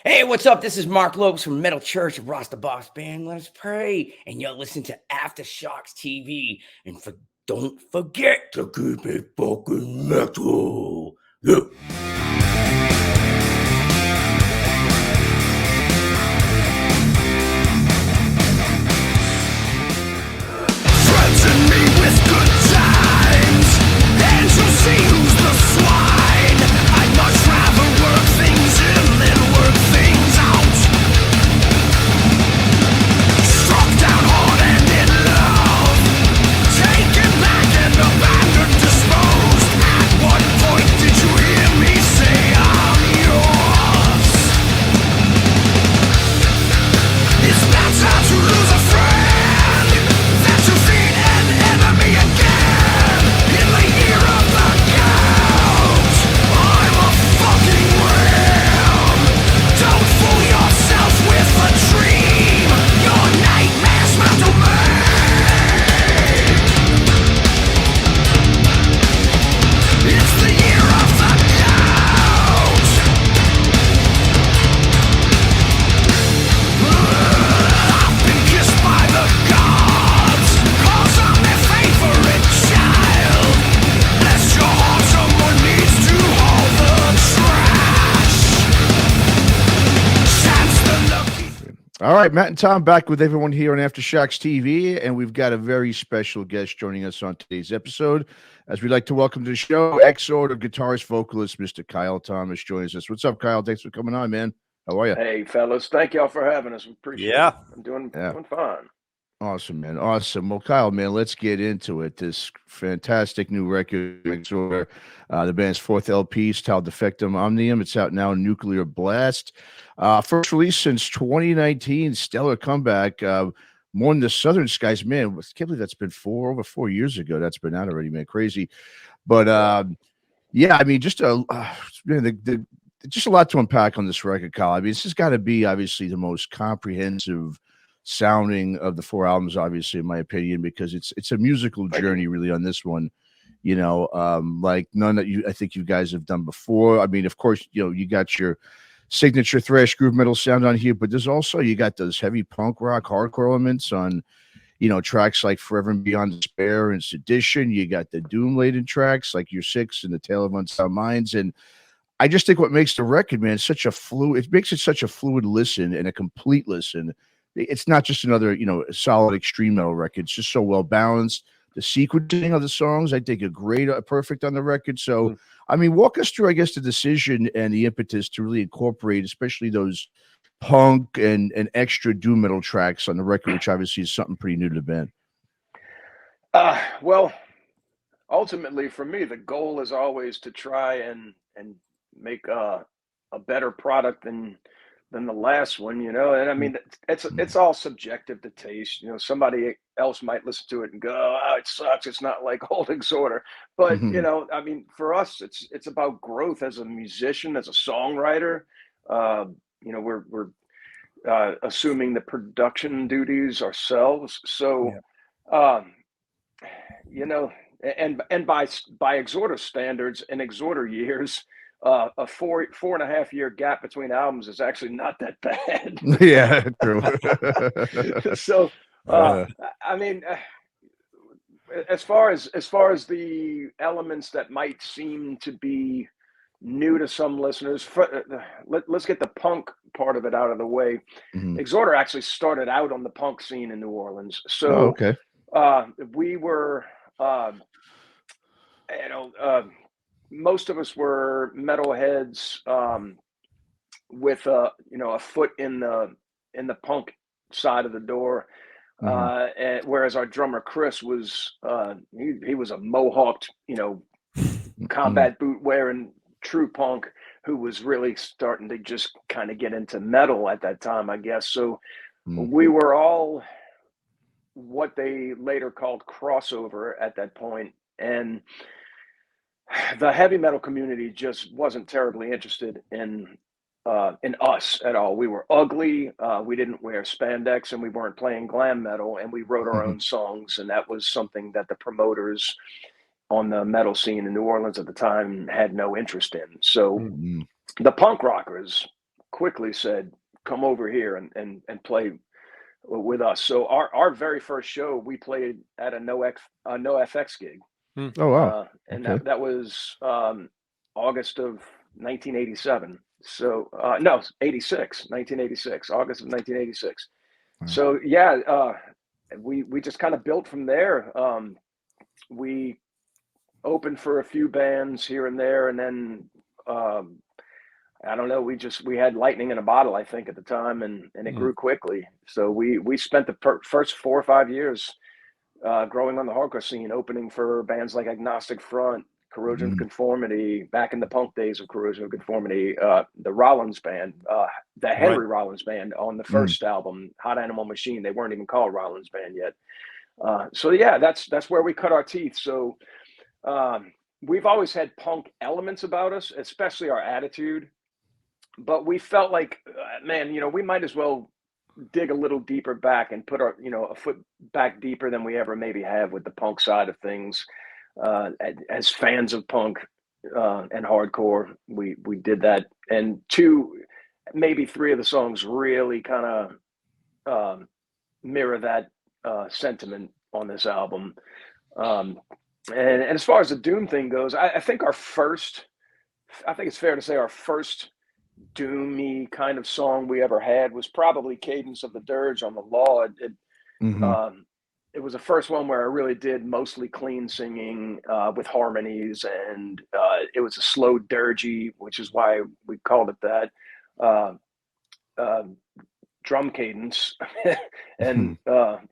Hey, what's up? This is Mark Lopes from Metal Church of Ross the Boss Band. Let us pray. And you're listening to Aftershocks TV. And don't forget to keep it fucking metal. Yeah. Threaten me with good times, and you'll see who's the swine. I'd much rather work things in than work things out. Struck down hard and in love, taken back and abandoned, disposed. At what point did you hear me say I'm yours? It's better to lose a friend than to feed an enemy again. In the year of the goat, I'm a fucking ram. Don't fool yourself with a dream. Your nightmares smell to me. It's the year of the goat. I've been kissed by the gods, 'cause I'm their favorite child. Bless your heart, someone needs to haul the trash. Sam's the lucky. All right, Matt and Tom back with everyone here on Aftershocks TV, and we've got a very special guest joining us on today's episode. As we'd like to welcome to the show, EXHORDER guitarist, vocalist, Mr. Kyle Thomas joins us. What's up, Kyle? Thanks for coming on, man. How are you? Hey, fellas, thank y'all for having us. We appreciate Yeah. it. I'm doing Yeah. fine. Awesome, man. Awesome. Well, Kyle, man, let's get into it. This fantastic new record, EXHORDER, the band's fourth LP, is titled Defectum Omnium. It's out now, Nuclear Blast. First release since 2019, stellar comeback. More than the Southern Skies, man. I can't believe that's been over 4 years ago. That's been out already, man. Crazy. But yeah, I mean, just man, just a lot to unpack on this record, Kyle. I mean, this has got to be obviously the most comprehensive sounding of the four albums, obviously, in my opinion, because it's a musical journey really on this one. You know, like none that I think you guys have done before. I mean, of course, you know, you got your signature thrash groove metal sound on here, but there's also you got those heavy punk rock hardcore elements on, you know, tracks like Forever and Beyond Despair and Sedition. You got the doom laden tracks like Your Six and The Tale of Unsound Minds. And I just think what makes the record, man, such a fluid, it makes it such a fluid listen and a complete listen. It's not just another, you know, solid extreme metal record. It's just so well balanced. The sequencing of the songs, I think, are perfect on the record. So, I mean, walk us through, I guess, the decision and the impetus to really incorporate, especially those punk and extra doom metal tracks on the record, which obviously is something pretty new to the band. Well, ultimately, for me, the goal is always to try and make a better product than the last one, you know. And I mean, it's all subjective to taste. You know, somebody else might listen to it and go, "Oh, it sucks. It's not like old EXHORDER." But you know, I mean, for us, it's about growth as a musician, as a songwriter. You know, we're assuming the production duties ourselves. So, you know, and by EXHORDER standards and EXHORDER years, a 4.5 year gap between albums is actually not that bad. Yeah, true. So, I mean, as far as the elements that might seem to be new to some listeners, let's get the punk part of it out of the way. EXHORDER actually started out on the punk scene in New Orleans. So, okay. We were, you know, most of us were metalheads with you know, a foot in the punk side of the door. And whereas our drummer Chris was he was a mohawked, you know, combat boot wearing true punk who was really starting to just kind of get into metal at that time, I guess. So we were all what they later called crossover at that point. And the heavy metal community just wasn't terribly interested in us at all. We were ugly. We didn't wear spandex, and we weren't playing glam metal, and we wrote our own songs. And that was something that the promoters on the metal scene in New Orleans at the time had no interest in. So the punk rockers quickly said, come over here and play with us. So our very first show, we played at a No FX gig. Oh wow. And Okay. that was August of 1987. So no, 86, 1986, August of 1986. Wow. So yeah, we just kind of built from there. We opened for a few bands here and there, and then I don't know, we had lightning in a bottle, I think, at the time, and it grew quickly. So we spent the first 4 or 5 years growing on the hardcore scene, opening for bands like Agnostic Front, Corrosion of Conformity, back in the punk days of Corrosion of Conformity, the Rollins Band, the Henry Rollins Band on the first album, Hot Animal Machine. They weren't even called Rollins Band yet. So yeah, that's where we cut our teeth. So we've always had punk elements about us, especially our attitude. But we felt like, man, we might as well dig a little deeper back and put our, a foot back deeper than we ever maybe have with the punk side of things. As fans of punk and hardcore, we did that. And 2, maybe 3 of the songs really kind of mirror that sentiment on this album. And as far as the Doom thing goes, I think it's fair to say our first doomy kind of song we ever had was probably Cadence of the Dirge on the Law. It was the first one where I really did mostly clean singing with harmonies, and it was a slow dirgy, which is why we called it that, drum cadence. And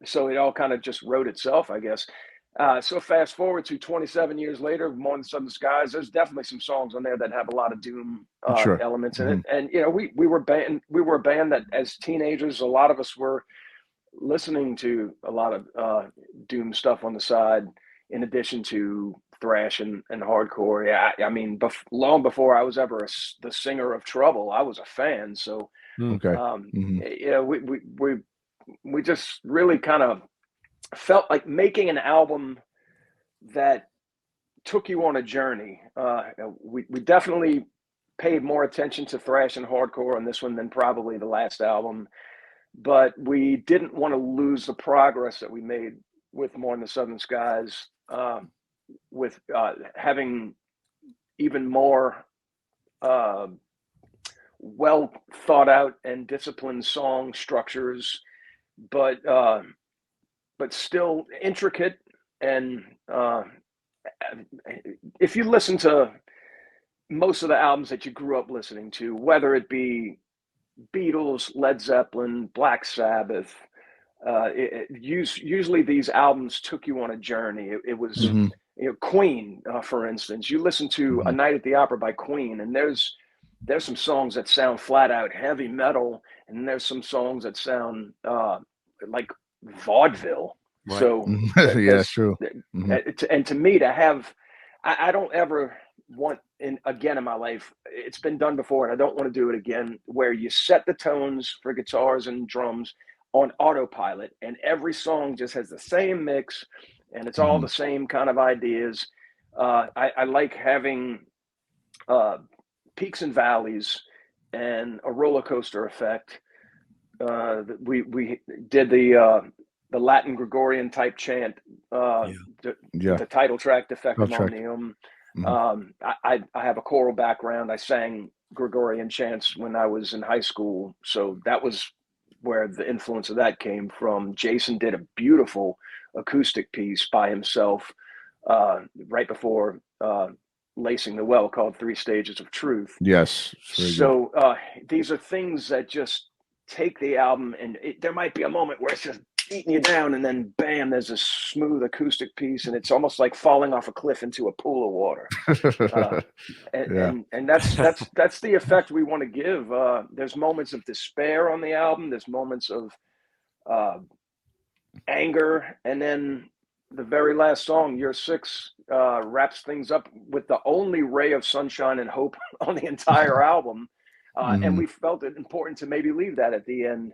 so it all kind of just wrote itself, I guess. So fast forward to 27 years later, More Than Southern Skies, there's definitely some songs on there that have a lot of doom elements in it. And we were a band that as teenagers, a lot of us were listening to a lot of doom stuff on the side, in addition to thrash and hardcore. Yeah, I mean, long before I was ever the singer of Trouble, I was a fan. So we just really kind of felt like making an album that took you on a journey. We definitely paid more attention to thrash and hardcore on this one than probably the last album, but we didn't want to lose the progress that we made with More Than Southern Skies, with having even more well thought out and disciplined song structures, but still intricate. And if you listen to most of the albums that you grew up listening to, whether it be Beatles, Led Zeppelin, Black Sabbath, usually these albums took you on a journey. It was Queen, for instance. You listen to A Night at the Opera by Queen, and there's some songs that sound flat out heavy metal, and there's some songs that sound like vaudeville. Right. So yeah, true. And to me, to have, I don't ever want again in my life, it's been done before and I don't want to do it again, where you set the tones for guitars and drums on autopilot and every song just has the same mix and it's all the same kind of ideas. I like having peaks and valleys and a roller coaster effect. We did the Latin Gregorian type chant, the title track, Defectum Omnium. I have a choral background. I sang Gregorian chants when I was in high school. So that was where the influence of that came from. Jason did a beautiful acoustic piece by himself right before Lacing the Well, called 3 Stages of Truth. Yes. So these are things that just take the album, and there might be a moment where it's just beating you down, and then bam, there's a smooth acoustic piece, and it's almost like falling off a cliff into a pool of water. And that's the effect we want to give. There's moments of despair on the album. There's moments of anger, and then the very last song, Year 6, wraps things up with the only ray of sunshine and hope on the entire album. And we felt it important to maybe leave that at the end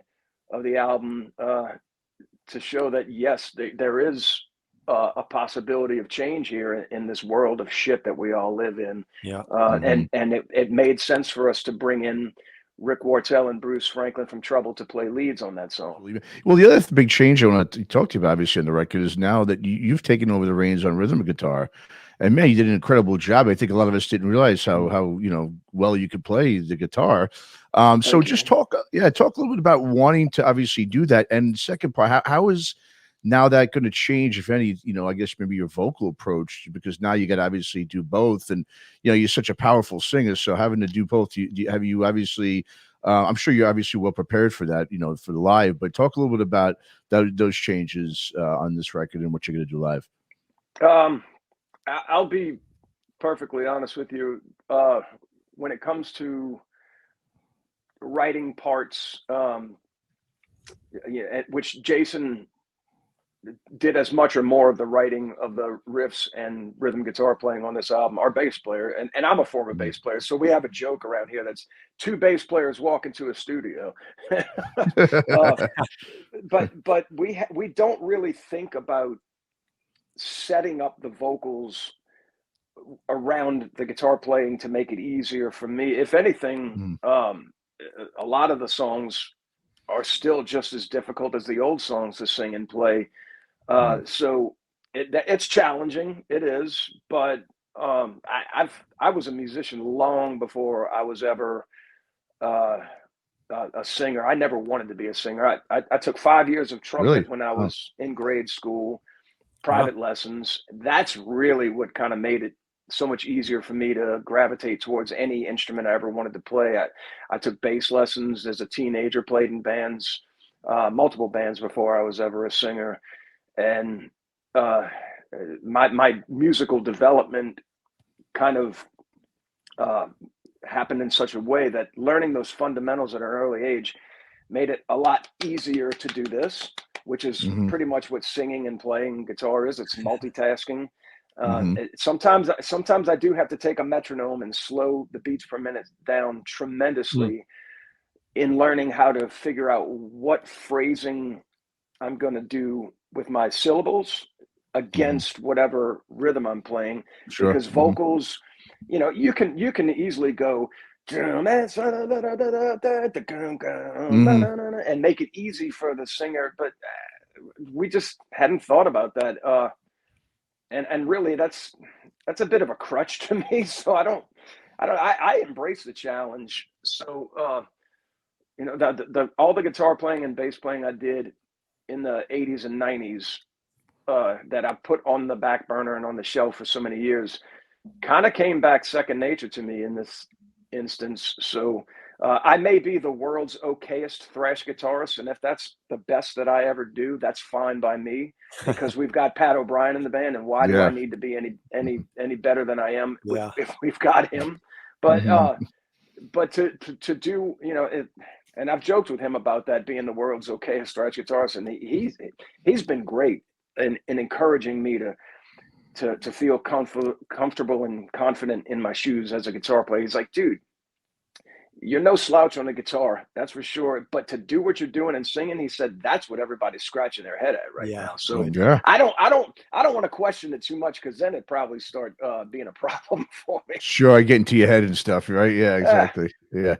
of the album to show that, yes, there is a possibility of change here in this world of shit that we all live in. And it made sense for us to bring in Rick Wartell and Bruce Franklin from Trouble to play leads on that song. Well, the other big change I want to talk to you about, obviously, on the record is now that you've taken over the reins on rhythm guitar, and man, you did an incredible job. I think a lot of us didn't realize how well you could play the guitar. So just talk a little bit about wanting to obviously do that, and second part, how is now that going to change, if any, I guess maybe your vocal approach, because now you got to obviously do both, and you're such a powerful singer, so having to do both, have you obviously, I'm sure you're obviously well prepared for that, for the live, but talk a little bit about those changes on this record and what you're going to do live. I'll be perfectly honest with you. When it comes to writing parts, which Jason did as much or more of the writing of the riffs and rhythm guitar playing on this album, our bass player, and I'm a former bass player, so we have a joke around here that's two bass players walk into a studio. But we don't really think about setting up the vocals around the guitar playing to make it easier for me. If anything, a lot of the songs are still just as difficult as the old songs to sing and play. So it's challenging. It is, but I was a musician long before I was ever a singer. I never wanted to be a singer. I took 5 years of trumpet when I was in grade school, private lessons. That's really what kind of made it so much easier for me to gravitate towards any instrument I ever wanted to play. I took bass lessons as a teenager, played in bands, multiple bands before I was ever a singer. And my musical development kind of happened in such a way that learning those fundamentals at an early age made it a lot easier to do this, which is pretty much what singing and playing guitar is. It's multitasking. Sometimes I do have to take a metronome and slow the beats per minute down tremendously in learning how to figure out what phrasing I'm going to do with my syllables against whatever rhythm I'm playing. Sure. Because vocals, you can easily go and make it easy for the singer, but we just hadn't thought about that. And really that's a bit of a crutch to me. So I embrace the challenge. So, all the guitar playing and bass playing I did in the 80s and 90s that I put on the back burner and on the shelf for so many years kind of came back second nature to me in this instance. So I may be the world's okayest thrash guitarist, and if that's the best that I ever do, that's fine by me, because we've got Pat O'Brien in the band, and why do I need to be any better than I am if we've got him? But but to do, and I've joked with him about that, being the world's okayest thrash guitarist, and he's been great in encouraging me to feel comfortable and confident in my shoes as a guitar player. He's like, dude, you're no slouch on the guitar, that's for sure. But to do what you're doing and singing, he said, that's what everybody's scratching their head at right now. So I don't want to question it too much, because then it'd probably start being a problem for me. Sure, I get into your head and stuff, right? Yeah, exactly. Yeah.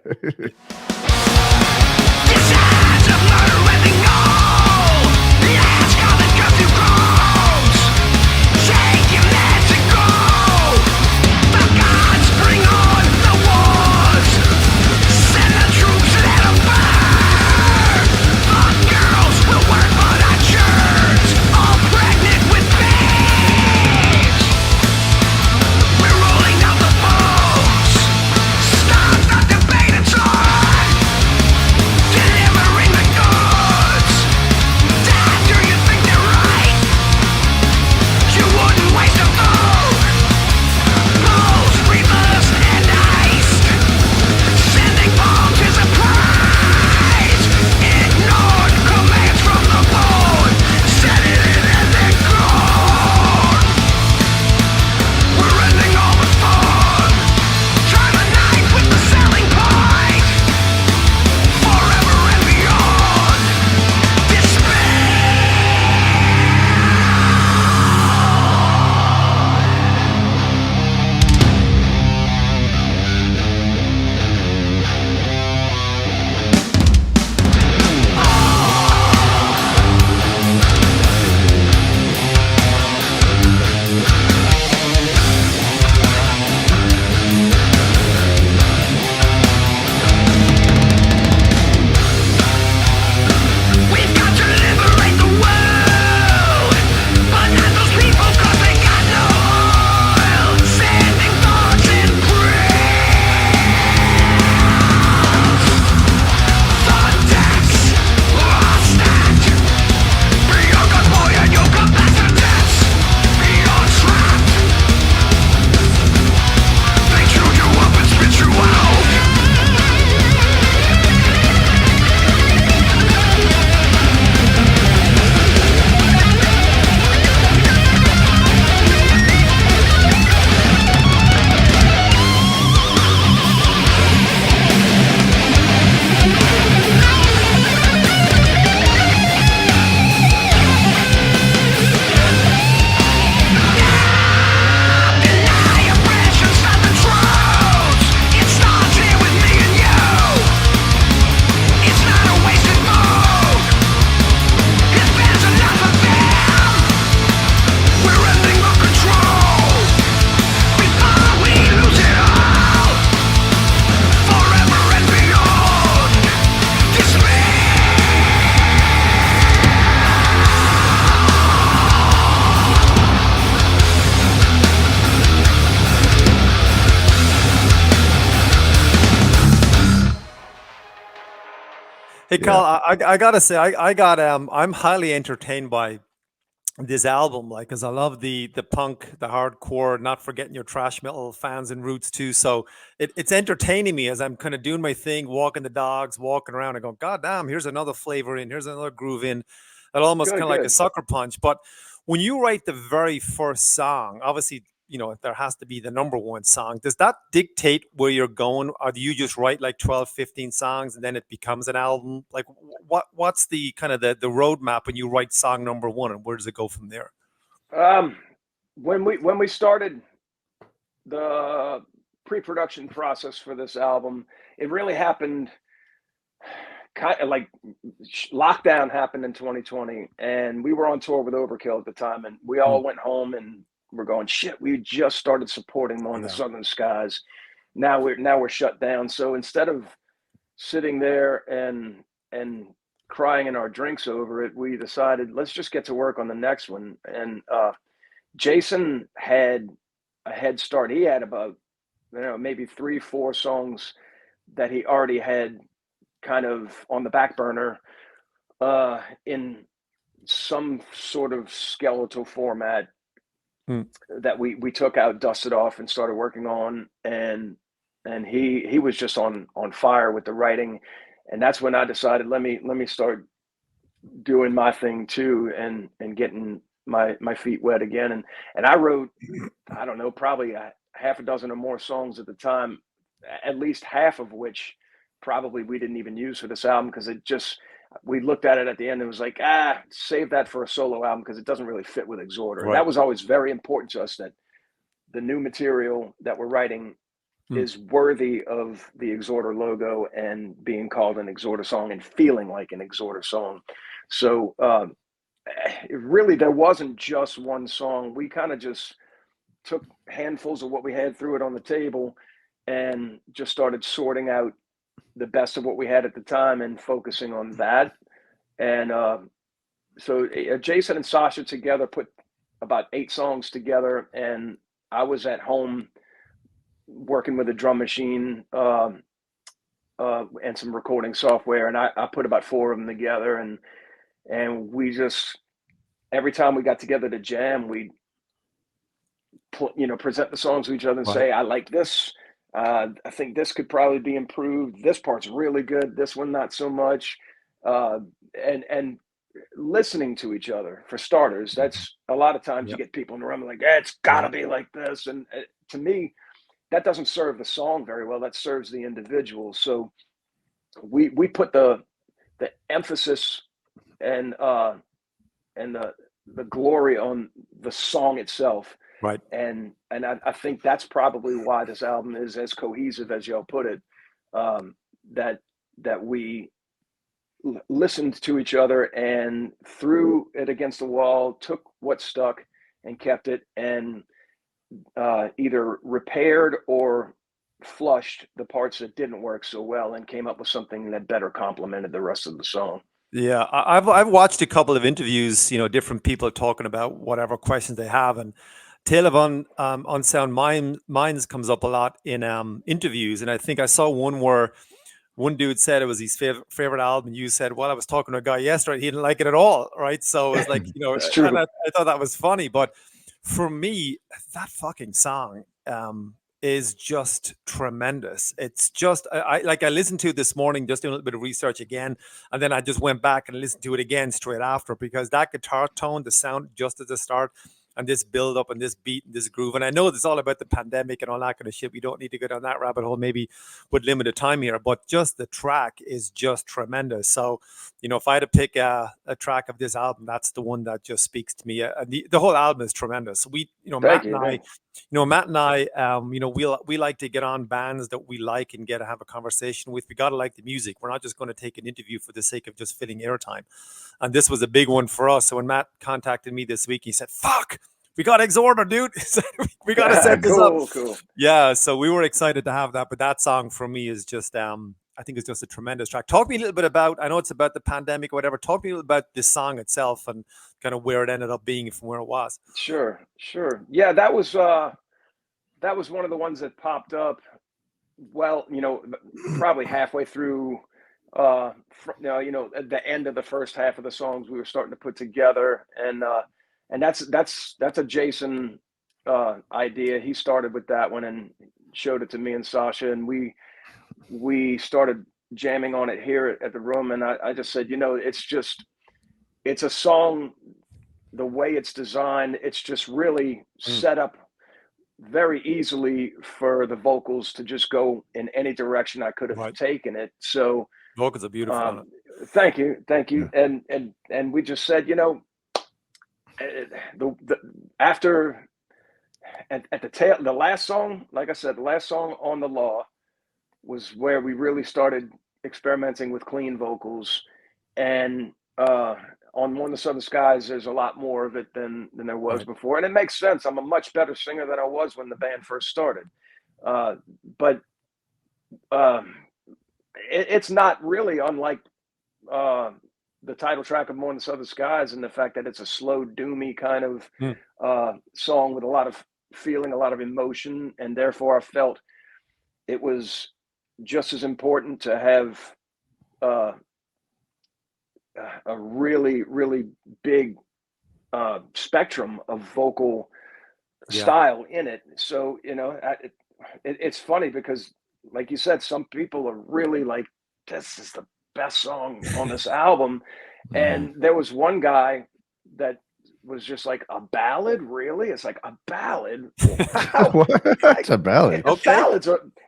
Stop the debate, it's on! Hey, Carl, I gotta say, I'm highly entertained by this album, like, because I love the punk, the hardcore, not forgetting your thrash metal fans and roots too. So it's entertaining me as I'm kind of doing my thing, walking the dogs, walking around, and going, God damn, here's another flavor in, here's another groove in. That almost kind Good, of like a good. sucker punch. But when you write the very first song, obviously, there has to be the number one song. Does that dictate where you're going? Or do you just write like 12, 15 songs and then it becomes an album? Like what's the kind of the roadmap when you write song number one, and where does it go from there? When we started the pre-production process for this album, it really happened kind of like lockdown happened in 2020, and we were on tour with Overkill at the time, and we all went home and we're going, shit, we just started supporting Mourn the Southern Skies. Now we're shut down. So instead of sitting there and crying in our drinks over it, we decided, let's just get to work on the next one. And Jason had a head start. He had about, maybe 3-4 songs that he already had kind of on the back burner in some sort of skeletal format that we took out, dusted off, and started working on. And he was just on fire with the writing. And that's when I decided, let me start doing my thing too, and getting my feet wet again. And I wrote, I don't know, probably a half a dozen or more songs at the time, at least half of which probably we didn't even use for this album, because we looked at it at the end and it was like, save that for a solo album because it doesn't really fit with Exhorder. Right. That was always very important to us, that the new material that we're writing is worthy of the Exhorder logo and being called an Exhorder song and feeling like an Exhorder song. So there wasn't just one song. We kind of just took handfuls of what we had, threw it on the table, and just started sorting out the best of what we had at the time and focusing on that. And so Jason and Sasha together put about 8 songs together, and I was at home working with a drum machine and some recording software, and I put about 4 of them together, and we just, every time we got together to jam, we'd present the songs to each other and say, I like this. I think this could probably be improved. This part's really good. This one, not so much. And listening to each other, for starters. That's a lot of times you get people in the room like, it's gotta be like this. And to me, that doesn't serve the song very well. That serves the individual. So we put the emphasis and the glory on the song itself. Right. And I think that's probably why this album is as cohesive as y'all put it, that we listened to each other and threw it against the wall, took what stuck and kept it, and either repaired or flushed the parts that didn't work so well and came up with something that better complemented the rest of the song. Yeah, I've watched a couple of interviews, different people talking about whatever questions they have, and Tale of Unsound Minds comes up a lot in interviews, and I think I saw one where one dude said it was his favorite album, and you said, well, I was talking to a guy yesterday, he didn't like it at all, right? So it was like, That's true. I thought that was funny, but for me, that fucking song is just tremendous. It's just, I listened to it this morning, just doing a little bit of research again, and then I just went back and listened to it again straight after, because that guitar tone, the sound just at the start, and this build up and this beat and this groove. And I know it's all about the pandemic and all that kind of shit. We don't need to go down that rabbit hole, maybe with limited time here, but just the track is just tremendous. So, if I had to pick a track of this album, that's the one that just speaks to me. The whole album is tremendous. Matt and I, we like to get on bands that we like and get to have a conversation with. We got to like the music. We're not just going to take an interview for the sake of just filling airtime. And this was a big one for us. So when Matt contacted me this week, he said, fuck, we got Exhorder, dude. We got to set this up. Cool. Yeah, so we were excited to have that. But that song for me is just, I think it's just a tremendous track. Talk to me a little bit about, I know it's about the pandemic or whatever. Talk to me a little about this song itself and kind of where it ended up being from where it was. Sure. Yeah, that was one of the ones that popped up. Well, probably halfway through at the end of the first half of the songs we were starting to put together, and that's a Jason idea. He started with that one and showed it to me and Sasha, and we started jamming on it here at the room. And I just said, it's a song, the way it's designed, it's just really set up very easily for the vocals to just go in any direction I could have taken it. So vocals are beautiful on it. Thank you. Yeah. And we just said, after at the tail, the last song, like I said, the last song on the Law was where we really started experimenting with clean vocals. And on More Than the Southern Skies, there's a lot more of it than there was before. And it makes sense. I'm a much better singer than I was when the band first started. But it's not really unlike the title track of More Than the Southern Skies, and the fact that it's a slow, doomy kind of song with a lot of feeling, a lot of emotion. And therefore I felt it was just as important to have a really, really big spectrum of vocal style in it. So, it's funny because, like you said, some people are really like, this is the best song on this album. And there was one guy that was just like, a ballad? Really? It's like, a ballad? What's a ballad? Okay.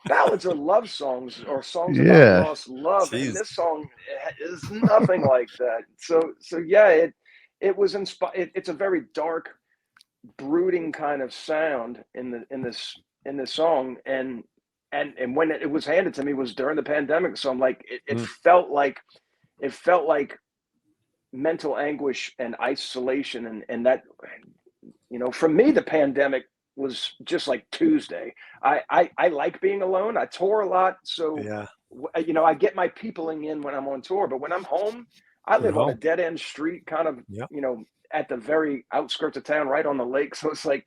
Ballads are love songs, or songs about lost love. Jeez. And this song is nothing like that. So yeah, it was inspired. It's a very dark, brooding kind of sound in this song. And when it was handed to me was during the pandemic. So I'm like, it felt like mental anguish and isolation, and that, for me, the pandemic was just like Tuesday. I like being alone. I tour a lot, so I get my peopling in when I'm on tour. But when I'm home, I live on a dead end street, kind of at the very outskirts of town, right on the lake. So it's like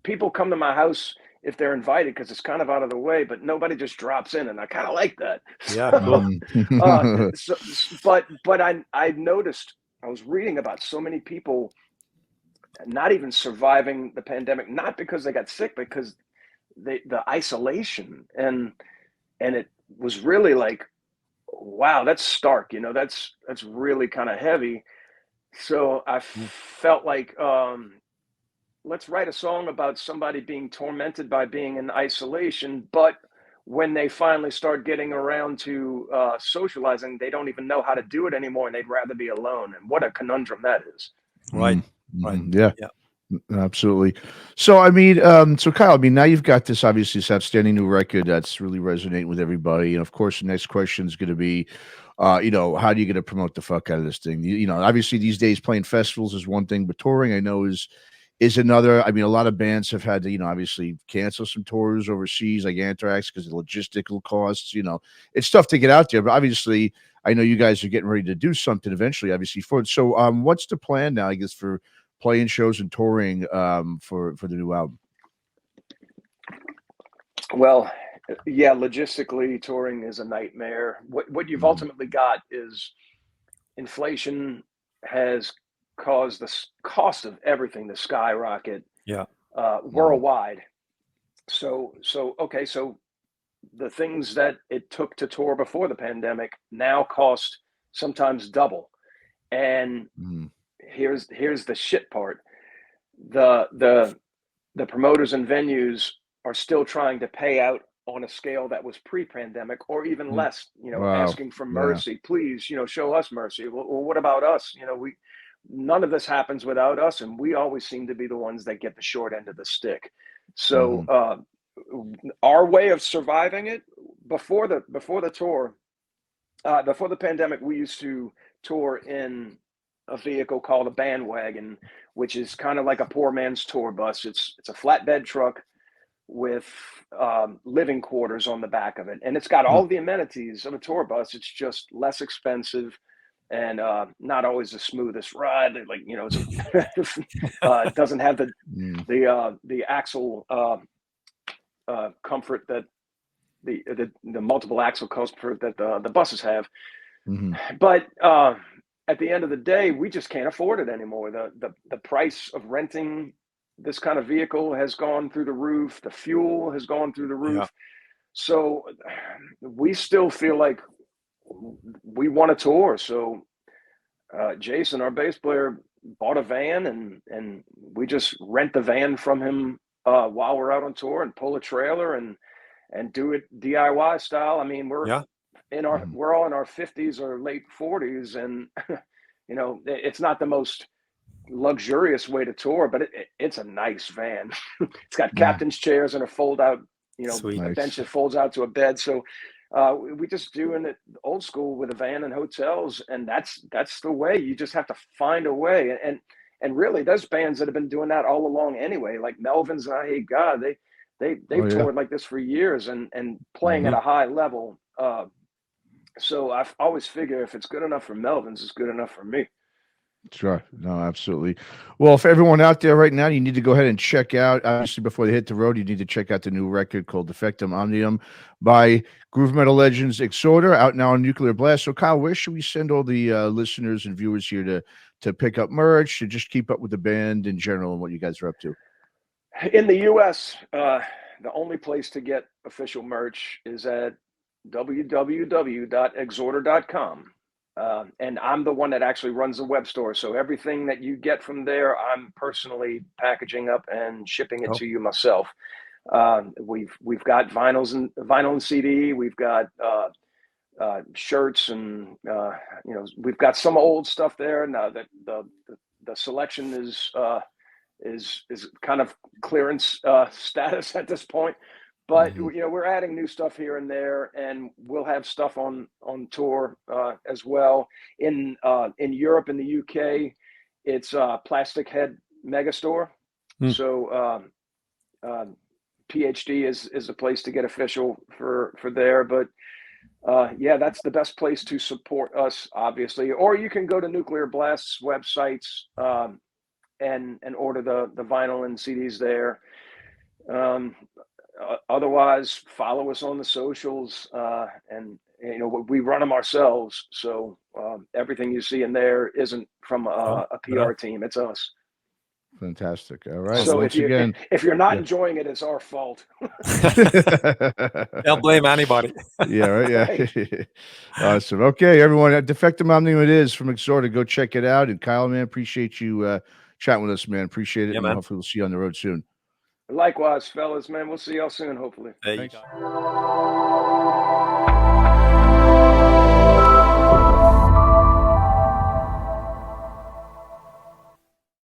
people come to my house if they're invited, because it's kind of out of the way, but nobody just drops in, and I kind of like that. Yeah. But I noticed, I was reading about so many people not even surviving the pandemic, not because they got sick, because the isolation, and it was really like, wow, that's stark, that's really kind of heavy. So I felt like, let's write a song about somebody being tormented by being in isolation, but when they finally start getting around to socializing, they don't even know how to do it anymore, and they'd rather be alone. And what a conundrum that is. Right. Yeah. Absolutely. So, I mean, Kyle, now you've got this outstanding new record that's really resonating with everybody. And of course, the next question is going to be, how are you going to promote the fuck out of this thing? Obviously these days playing festivals is one thing, but touring, I know, is another. I mean, a lot of bands have had to, obviously cancel some tours overseas, like Anthrax, because of logistical costs. It's tough to get out there, but obviously, I know you guys are getting ready to do something eventually, obviously. So, what's the plan now, I guess, for playing shows and touring for the new album? Well, yeah, logistically, touring is a nightmare. What you've ultimately got is inflation has caused the cost of everything to skyrocket worldwide. So the things that it took to tour before the pandemic now cost sometimes double. And here's the shit part. The promoters and venues are still trying to pay out on a scale that was pre-pandemic, or even less, asking for mercy. Please, show us mercy. Well, what about us? None of this happens without us, and we always seem to be the ones that get the short end of the stick. So our way of surviving it before the tour, before the pandemic, we used to tour in a vehicle called a bandwagon, which is kind of like a poor man's tour bus. It's a flatbed truck with living quarters on the back of it, and it's got all the amenities of a tour bus. It's just less expensive and not always the smoothest ride. Like, it doesn't have the axle comfort that multiple axle cluster that the buses have. Mhm. But at the end of the day, we just can't afford it anymore. The price of renting this kind of vehicle has gone through the roof. The fuel has gone through the roof. Yeah. So we still feel like we want to tour. So Jason, our bass player, bought a van, and we just rent the van from him while we're out on tour, and pull a trailer and do it DIY style. I mean, we're all in our 50s or late 40s, and you know, it's not the most luxurious way to tour, but it's a nice van. It's got captain's chairs and a fold out, you know, Sweet. a bench that folds out to a bed. So we just doing it old school with a van and hotels, and that's the way. You just have to find a way. And really, there's bands that have been doing that all along anyway, like Melvins and I Hate God. They've toured like this for years and playing at a high level. So I've always figured if it's good enough for Melvins, it's good enough for me. Sure. No, absolutely. Well, for everyone out there right now, you need to go ahead and check out, obviously, before they hit the road, you need to check out the new record called Defectum Omnium by groove metal legends EXHORDER, out now on Nuclear Blast. So, Kyle, where should we send all the listeners and viewers here to pick up merch, to just keep up with the band in general and what you guys are up to? In the U.S., the only place to get official merch is at www.exhorder.com. And I'm the one that actually runs the web store. So everything that you get from there, I'm personally packaging up and shipping it to you myself. We've got vinyl and CD. We've got shirts, and you know, we've got some old stuff there. Now that the selection is kind of clearance status at this point. But you know, we're adding new stuff here and there, and we'll have stuff on tour as well. In Europe and the UK, it's Plastic Head Megastore. So PhD is a place to get official for there. But yeah, that's the best place to support us, obviously. Or you can go to Nuclear Blast's websites and order the vinyl and CDs there. Otherwise, follow us on the socials, and you know, we run them ourselves. So everything you see in there isn't from a PR team; it's us. Fantastic. All right. So Once if you're not enjoying it, it's our fault. Don't blame anybody. Yeah, right. Yeah. Awesome. Okay, everyone. Defectum Omnium it is from EXHORDER. Go check it out. And Kyle, man, appreciate you chatting with us, man. Appreciate it. Yeah, and man. hopefully we'll see you on the road soon. Likewise, fellas, man. We'll see y'all soon, hopefully. There you Thanks. go.